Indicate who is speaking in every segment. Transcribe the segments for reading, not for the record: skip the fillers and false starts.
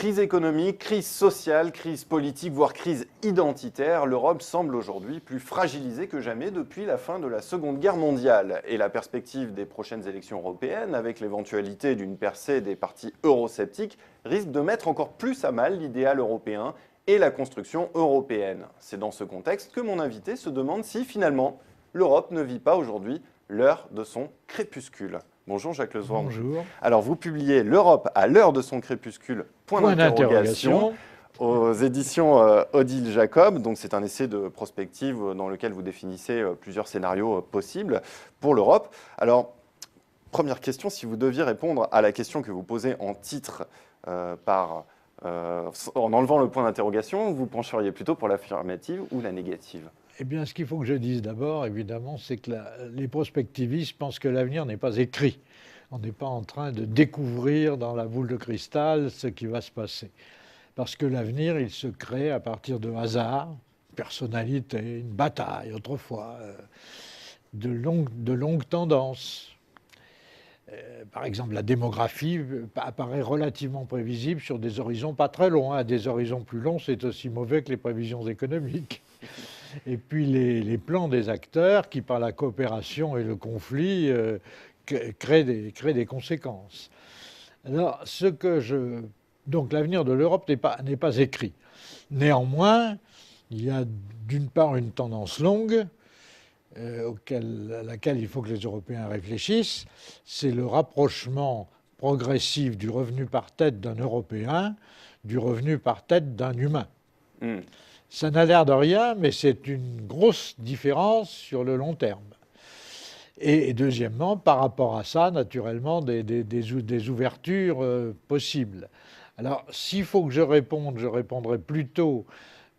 Speaker 1: Crise économique, crise sociale, crise politique, voire crise identitaire, l'Europe semble aujourd'hui plus fragilisée que jamais depuis la fin de la Seconde Guerre mondiale. Et la perspective des prochaines élections européennes, avec l'éventualité d'une percée des partis eurosceptiques, risque de mettre encore plus à mal l'idéal européen et la construction européenne. C'est dans ce contexte que mon invité se demande si finalement l'Europe ne vit pas aujourd'hui l'heure de son crépuscule. Bonjour Jacques Lezoir.
Speaker 2: Bonjour.
Speaker 1: Alors vous publiez L'Europe à l'heure de son crépuscule, point d'interrogation, aux éditions Odile Jacob. Donc c'est un essai de prospective dans lequel vous définissez plusieurs scénarios possibles pour l'Europe. Alors, première question, si vous deviez répondre à la question que vous posez en titre en enlevant le point d'interrogation, vous pencheriez plutôt pour l'affirmative ou la négative ?
Speaker 2: Eh bien, ce qu'il faut que je dise d'abord, évidemment, c'est que les prospectivistes pensent que l'avenir n'est pas écrit. On n'est pas en train de découvrir dans la boule de cristal ce qui va se passer. Parce que l'avenir, il se crée à partir de hasard, personnalité, une bataille autrefois, de longues tendances. Par exemple, la démographie apparaît relativement prévisible sur des horizons pas très longs. À des horizons plus longs, c'est aussi mauvais que les prévisions économiques. Et puis les plans des acteurs qui, par la coopération et le conflit, créent des conséquences. Alors, donc l'avenir de l'Europe n'est pas écrit. Néanmoins, il y a d'une part une tendance longue à laquelle il faut que les Européens réfléchissent, c'est le rapprochement progressif du revenu par tête d'un Européen du revenu par tête d'un humain. Ça n'a l'air de rien, mais c'est une grosse différence sur le long terme. Et deuxièmement, par rapport à ça, naturellement, des ouvertures possibles. Alors, s'il faut que je réponde, je répondrai plutôt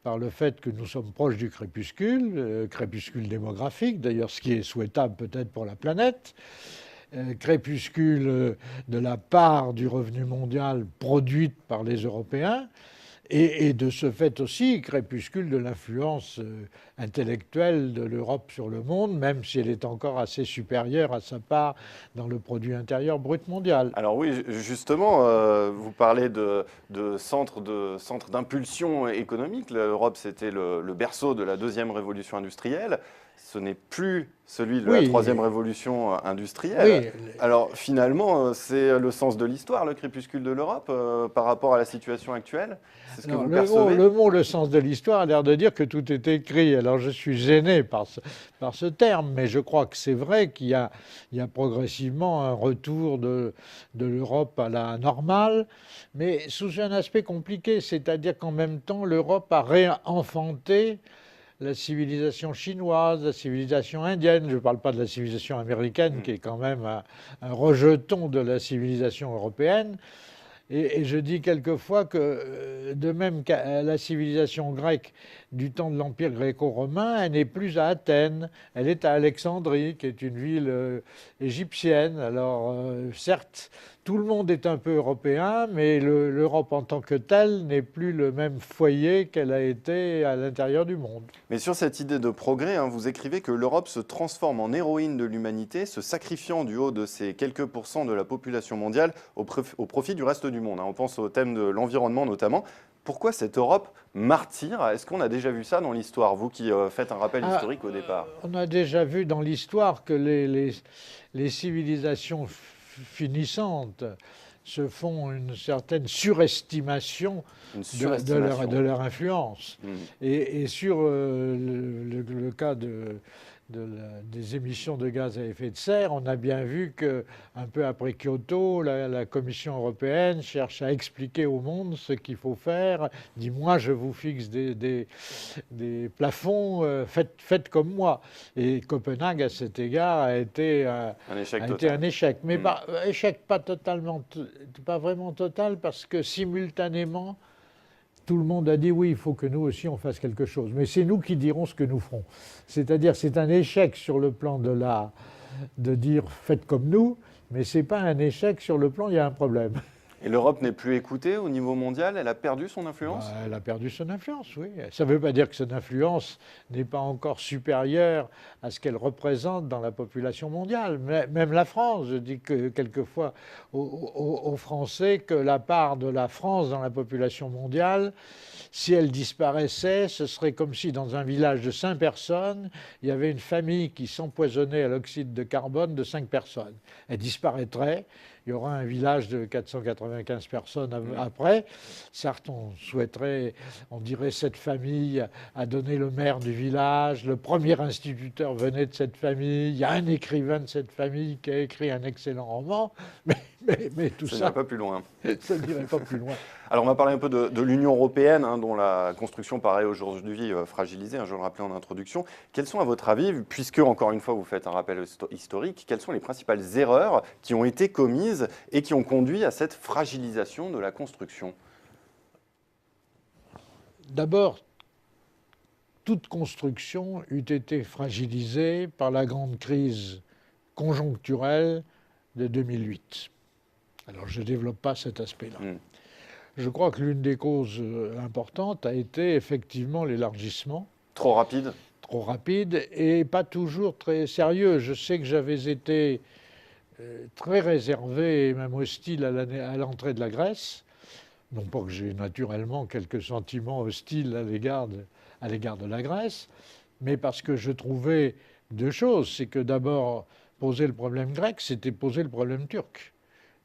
Speaker 2: par le fait que nous sommes proches du crépuscule démographique, d'ailleurs ce qui est souhaitable peut-être pour la planète, crépuscule de la part du revenu mondial produite par les Européens, et de ce fait aussi, crépuscule de l'influence intellectuelle de l'Europe sur le monde, même si elle est encore assez supérieure à sa part dans le produit intérieur brut mondial.
Speaker 1: Alors oui, justement, vous parlez de centre d'impulsion économique. L'Europe, c'était le berceau de la deuxième révolution industrielle. Ce n'est plus celui de la troisième révolution industrielle.
Speaker 2: Oui.
Speaker 1: Alors finalement, c'est le sens de l'histoire, le crépuscule de l'Europe, par rapport à la situation actuelle. C'est ce que vous percevez ?
Speaker 2: Le sens de l'histoire a l'air de dire que tout est écrit. Alors je suis gêné par ce terme, mais je crois que c'est vrai qu'il y a progressivement un retour de l'Europe à la normale, mais sous un aspect compliqué, c'est-à-dire qu'en même temps, l'Europe a réenfanté la civilisation chinoise, la civilisation indienne, je ne parle pas de la civilisation américaine, qui est quand même un rejeton de la civilisation européenne. Et je dis quelquefois que, de même qu'à la civilisation grecque du temps de l'Empire gréco-romain, elle n'est plus à Athènes, elle est à Alexandrie, qui est une ville égyptienne. Alors, certes, tout le monde est un peu européen, mais l'Europe en tant que telle n'est plus le même foyer qu'elle a été à l'intérieur du monde.
Speaker 1: Mais sur cette idée de progrès, vous écrivez que l'Europe se transforme en héroïne de l'humanité, se sacrifiant du haut de ses quelques pourcents de la population mondiale au profit du reste du monde. On pense au thème de l'environnement notamment. Pourquoi cette Europe martyre ? Est-ce qu'on a déjà vu ça dans l'histoire, vous qui faites un rappel historique au départ ?
Speaker 2: On a déjà vu dans l'histoire que les civilisations finissantes se font une certaine surestimation de leur influence. Et sur le cas des émissions de gaz à effet de serre, on a bien vu qu'un peu après Kyoto, la Commission européenne cherche à expliquer au monde ce qu'il faut faire. Dit, moi, je vous fixe des plafonds, faites comme moi. Et Copenhague, à cet égard, a été un échec. Mais échec pas vraiment total, parce que simultanément, tout le monde a dit oui, il faut que nous aussi on fasse quelque chose. Mais c'est nous qui dirons ce que nous ferons. C'est-à-dire c'est un échec sur le plan de dire faites comme nous, mais c'est pas un échec sur le plan il y a un problème.
Speaker 1: Et l'Europe n'est plus écoutée au niveau mondial? Elle a perdu son influence?
Speaker 2: Elle a perdu son influence, oui. Ça ne veut pas dire que son influence n'est pas encore supérieure à ce qu'elle représente dans la population mondiale. Mais même la France, je dis que quelquefois aux Français que la part de la France dans la population mondiale, si elle disparaissait, ce serait comme si dans un village de 5 personnes, il y avait une famille qui s'empoisonnait à l'oxyde de carbone de 5 personnes. Elle disparaîtrait. Il y aura un village de 495 personnes après. Certes, on souhaiterait, on dirait cette famille a donné le maire du village, le premier instituteur venait de cette famille, il y a un écrivain de cette famille qui a écrit un excellent roman, mais tout ça...
Speaker 1: Ça n'ira pas plus loin.
Speaker 2: Ça n'irait pas plus loin.
Speaker 1: Alors on va parler un peu de l'Union européenne, dont la construction paraît aujourd'hui fragilisée, je le rappelais en introduction. Quels sont à votre avis, puisque encore une fois vous faites un rappel historique, quelles sont les principales erreurs qui ont été commises et qui ont conduit à cette fragilisation de la construction?
Speaker 2: D'abord, toute construction eût été fragilisée par la grande crise conjoncturelle de 2008. Alors je ne développe pas cet aspect-là. Je crois que l'une des causes importantes a été effectivement l'élargissement.
Speaker 1: Trop rapide?
Speaker 2: Trop rapide et pas toujours très sérieux. Je sais que j'avais été très réservé et même hostile à l'entrée de la Grèce. Non pas que j'ai naturellement quelques sentiments hostiles à l'égard de la Grèce, mais parce que je trouvais deux choses. C'est que d'abord, poser le problème grec, c'était poser le problème turc.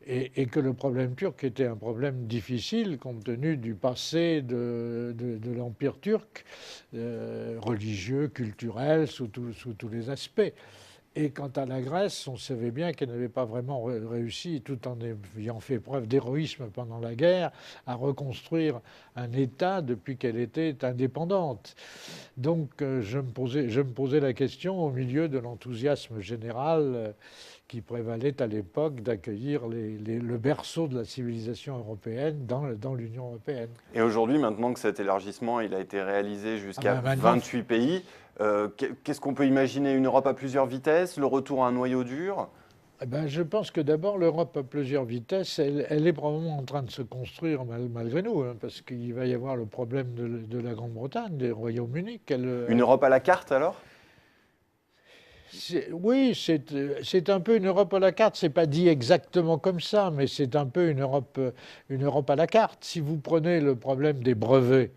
Speaker 2: Et que le problème turc était un problème difficile compte tenu du passé de l'Empire turc, religieux, culturel, sous tous les aspects. Et quant à la Grèce, on savait bien qu'elle n'avait pas vraiment réussi, tout en ayant fait preuve d'héroïsme pendant la guerre, à reconstruire un État depuis qu'elle était indépendante. Donc je me posais la question au milieu de l'enthousiasme général qui prévalait à l'époque d'accueillir le berceau de la civilisation européenne dans l'Union européenne.
Speaker 1: Et aujourd'hui, maintenant que cet élargissement il a été réalisé jusqu'à 28 pays, qu'est-ce qu'on peut imaginer? Une Europe à plusieurs vitesses? Le retour à un noyau dur?
Speaker 2: Je pense que d'abord, l'Europe à plusieurs vitesses, elle est probablement en train de se construire malgré nous, parce qu'il va y avoir le problème de la Grande-Bretagne, du Royaume-Uni.
Speaker 1: Une Europe à la carte alors?
Speaker 2: Oui, c'est un peu une Europe à la carte. C'est pas dit exactement comme ça, mais c'est un peu une Europe à la carte. Si vous prenez le problème des brevets,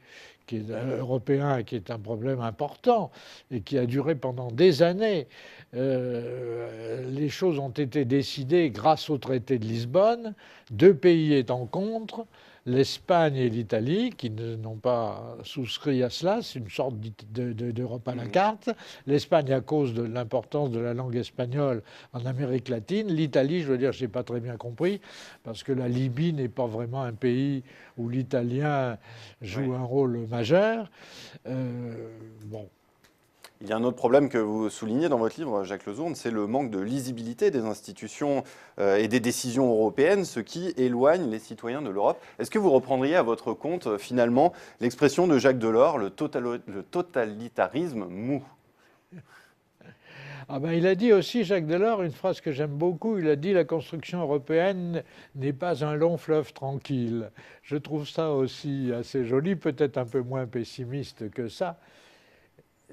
Speaker 2: qui est européen, qui est un problème important et qui a duré pendant des années, les choses ont été décidées grâce au traité de Lisbonne, 2 pays étant contre, l'Espagne et l'Italie, qui n'ont pas souscrit à cela. C'est une sorte d'Europe à la carte. L'Espagne à cause de l'importance de la langue espagnole en Amérique latine. L'Italie, je veux dire, je n'ai pas très bien compris, parce que la Libye n'est pas vraiment un pays où l'italien joue un rôle majeur. Bon.
Speaker 1: Il y a un autre problème que vous soulignez dans votre livre, Jacques Lezourne, c'est le manque de lisibilité des institutions et des décisions européennes, ce qui éloigne les citoyens de l'Europe. Est-ce que vous reprendriez à votre compte, finalement, l'expression de Jacques Delors, le totalitarisme mou?
Speaker 2: Il a dit aussi, Jacques Delors, une phrase que j'aime beaucoup, il a dit « La construction européenne n'est pas un long fleuve tranquille ». Je trouve ça aussi assez joli, peut-être un peu moins pessimiste que ça.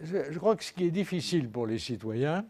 Speaker 2: Je crois que ce qui est difficile pour les citoyens,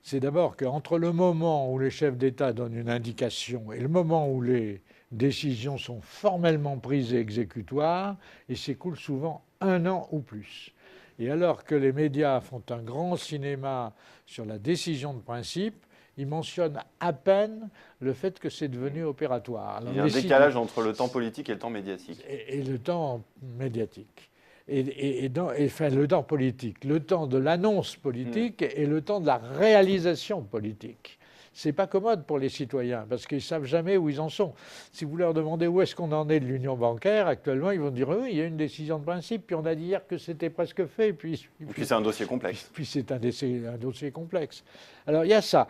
Speaker 2: c'est d'abord qu'entre le moment où les chefs d'État donnent une indication et le moment où les décisions sont formellement prises et exécutoires, il s'écoule souvent 1 an ou plus. Et alors que les médias font un grand cinéma sur la décision de principe, ils mentionnent à peine le fait que c'est devenu opératoire. Alors,
Speaker 1: il y a un décalage entre le temps politique et le temps médiatique.
Speaker 2: Et le temps médiatique. Le temps politique, le temps de l'annonce politique et le temps de la réalisation politique. C'est pas commode pour les citoyens parce qu'ils savent jamais où ils en sont. Si vous leur demandez où est-ce qu'on en est de l'union bancaire, actuellement, ils vont dire oui, il y a une décision de principe, puis on a dit hier que c'était presque fait, puis
Speaker 1: c'est un dossier complexe.
Speaker 2: Puis c'est un dossier complexe. Alors il y a ça.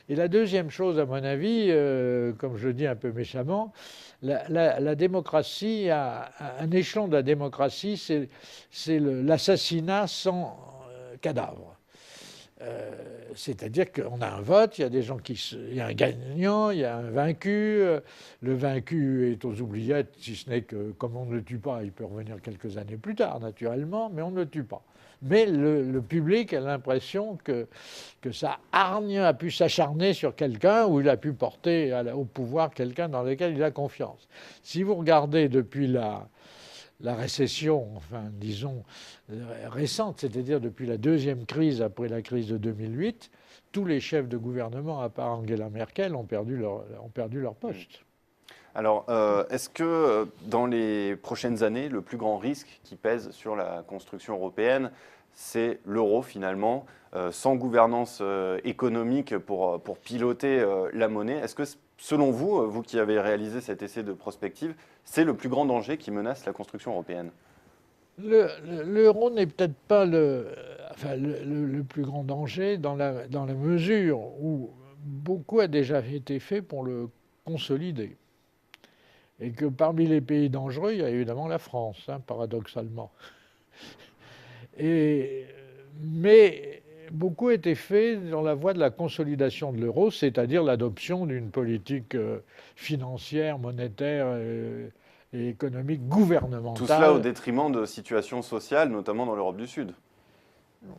Speaker 2: Et la deuxième chose, à mon avis, comme je le dis un peu méchamment, la démocratie, un échelon de la démocratie, c'est l'assassinat sans cadavre. C'est-à-dire qu'on a un vote, il y a des gens il y a un gagnant, il y a un vaincu. Le vaincu est aux oubliettes, si ce n'est que comme on ne le tue pas, il peut revenir quelques années plus tard, naturellement, mais on ne le tue pas. Mais le public a l'impression que sa hargne a pu s'acharner sur quelqu'un ou il a pu porter au pouvoir quelqu'un dans lequel il a confiance. Si vous regardez depuis la récession, enfin disons récente, c'est-à-dire depuis la deuxième crise après la crise de 2008, tous les chefs de gouvernement, à part Angela Merkel, ont perdu leur poste.
Speaker 1: Alors, est-ce que dans les prochaines années, le plus grand risque qui pèse sur la construction européenne, c'est l'euro finalement, sans gouvernance économique pour piloter la monnaie? Est-ce que, selon vous, vous qui avez réalisé cet essai de prospective, c'est le plus grand danger qui menace la construction européenne?
Speaker 2: L'euro n'est peut-être pas le plus grand danger dans la mesure où beaucoup a déjà été fait pour le consolider. Et que parmi les pays dangereux, il y a évidemment la France, hein, paradoxalement. Mais beaucoup a été fait dans la voie de la consolidation de l'euro, c'est-à-dire l'adoption d'une politique financière, monétaire et économique gouvernementale.
Speaker 1: Tout cela au détriment de situations sociales, notamment dans l'Europe du Sud.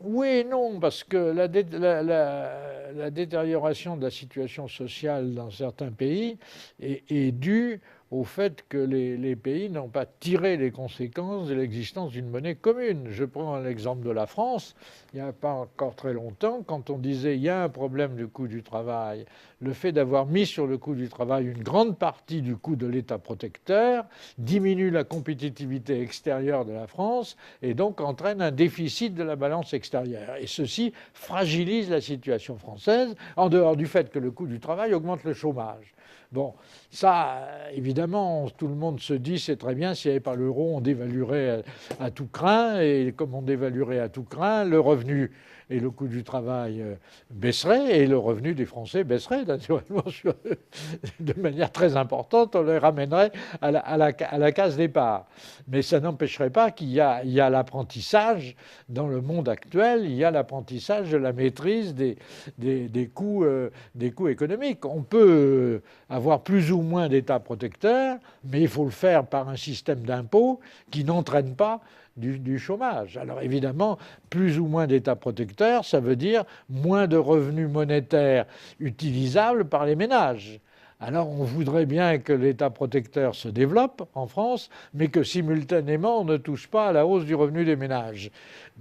Speaker 2: Oui et non, parce que la détérioration de la situation sociale dans certains pays est due au fait que les pays n'ont pas tiré les conséquences de l'existence d'une monnaie commune. Je prends l'exemple de la France. Il n'y a pas encore très longtemps, quand on disait il y a un problème du coût du travail, le fait d'avoir mis sur le coût du travail une grande partie du coût de l'État protecteur diminue la compétitivité extérieure de la France et donc entraîne un déficit de la balance extérieure. Et ceci fragilise la situation française, en dehors du fait que le coût du travail augmente le chômage. Bon, ça, évidemment, tout le monde se dit, c'est très bien, s'il n'y avait pas l'euro, on dévaluerait à tout crin, et comme on dévaluerait à tout crin, le revenu et le coût du travail baisserait, et le revenu des Français baisserait, naturellement, de manière très importante, on les ramènerait à la case départ. Mais ça n'empêcherait pas qu'il y a l'apprentissage, dans le monde actuel, il y a l'apprentissage de la maîtrise des coûts économiques. On peut avoir plus ou moins d'État protecteur, mais il faut le faire par un système d'impôt qui n'entraîne pas du chômage. Alors évidemment, plus ou moins d'État protecteur, ça veut dire moins de revenus monétaires utilisables par les ménages. Alors on voudrait bien que l'État protecteur se développe en France, mais que simultanément on ne touche pas à la hausse du revenu des ménages.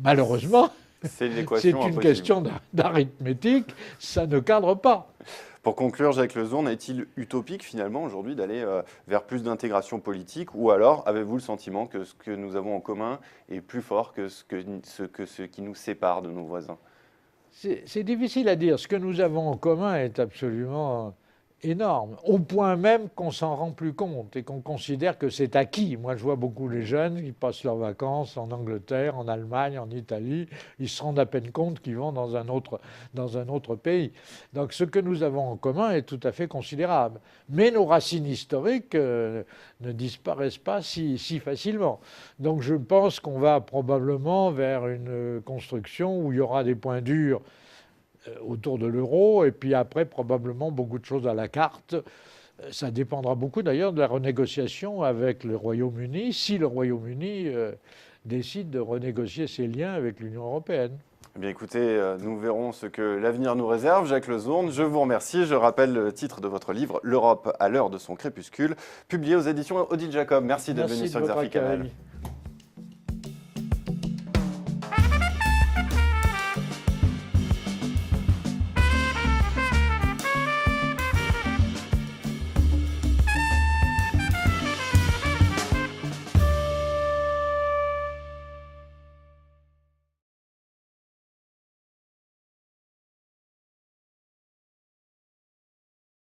Speaker 2: Malheureusement, c'est une question d'arithmétique, ça ne cadre pas.
Speaker 1: Pour conclure, Jacques Lezourne, est-il utopique finalement aujourd'hui d'aller vers plus d'intégration politique, ou alors avez-vous le sentiment que ce que nous avons en commun est plus fort que ce qui nous sépare de nos voisins?
Speaker 2: C'est difficile à dire. Ce que nous avons en commun est absolument énorme, au point même qu'on s'en rend plus compte et qu'on considère que c'est acquis. Moi, je vois beaucoup les jeunes qui passent leurs vacances en Angleterre, en Allemagne, en Italie. Ils se rendent à peine compte qu'ils vont dans un autre pays. Donc, ce que nous avons en commun est tout à fait considérable. Mais nos racines historiques ne disparaissent pas si facilement. Donc, je pense qu'on va probablement vers une construction où il y aura des points durs autour de l'euro, et puis après probablement beaucoup de choses à la carte. Ça dépendra beaucoup d'ailleurs de la renégociation avec le Royaume-Uni, si le Royaume-Uni décide de renégocier ses liens avec l'Union européenne.
Speaker 1: Eh bien écoutez, nous verrons ce que l'avenir nous réserve. Jacques Lezourne, je vous remercie. Je rappelle le titre de votre livre, L'Europe à l'heure de son crépuscule, publié aux éditions Odile Jacob. Merci d'être venu sur Xerfi Canal.